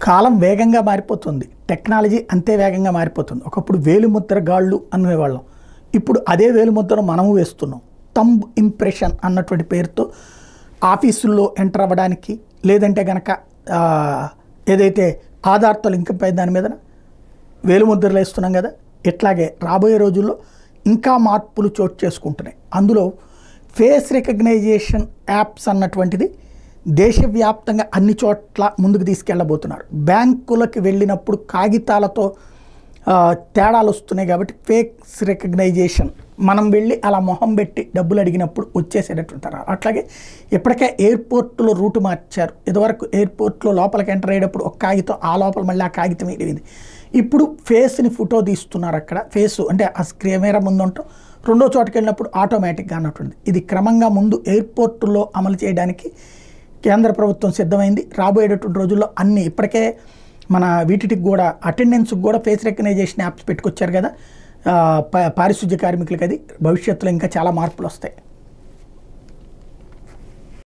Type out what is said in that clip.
కాలం వేగంగా మారిపోతుంది, టెక్నాలజీ అంతే వేగంగా మారిపోతుంది. ఒకప్పుడు వేలిముద్ర గాళ్ళు అనేవాళ్ళం, ఇప్పుడు అదే వేలిముద్రను మనము వేస్తున్నాం. థంబ్ ఇంప్రెషన్ అన్నటువంటి పేరుతో ఆఫీసుల్లో ఎంటర్ అవ్వడానికి, లేదంటే కనుక ఏదైతే ఆధార్తో లింక్ పై దాని మీద వేలిముద్రలు వేస్తున్నాం కదా, ఇట్లాగే రాబోయే రోజుల్లో ఇంకా మార్పులు చోటు చేసుకుంటున్నాయి. అందులో ఫేస్ రికగ్నైజేషన్ యాప్స్ అన్నటువంటిది దేశవ్యాప్తంగా అన్ని చోట్ల ముందుకు తీసుకెళ్ళబోతున్నారు. బ్యాంకులకు వెళ్ళినప్పుడు కాగితాలతో తేడాలు వస్తున్నాయి కాబట్టి ఫేస్ రికగ్నైజేషన్ మనం వెళ్ళి అలా మొహం పెట్టి డబ్బులు అడిగినప్పుడు వచ్చేసేటటువంటి. అట్లాగే ఇప్పటికే ఎయిర్పోర్ట్లో రూటు మార్చారు. ఇదివరకు ఎయిర్పోర్ట్లో లోపలికి ఎంటర్ అయ్యేటప్పుడు ఒక కాగితం, ఆ లోపల మళ్ళీ ఆ కాగితం వెళ్ళింది. ఇప్పుడు ఫేస్ని ఫోటో తీస్తున్నారు. అక్కడ ఫేసు అంటే ఆ కెమెరా ముందు ఉంటాం, రెండో చోటుకి వెళ్ళినప్పుడు ఆటోమేటిక్గా అన్నట్టుంది. ఇది క్రమంగా ముందు ఎయిర్పోర్టుల్లో అమలు చేయడానికి కేంద్ర ప్రభుత్వం సిద్ధమైంది. రాబోయేటటువంటి రోజుల్లో అన్ని ఇప్పటికే మన వీటికి కూడా అటెండెన్స్కి కూడా ఫేస్ రికగ్నైజేషన్ యాప్స్ పెట్టుకొచ్చారు కదా పారిశుద్ధ్య కార్మికులకి. అది భవిష్యత్తులో ఇంకా చాలా మార్పులు వస్తాయి.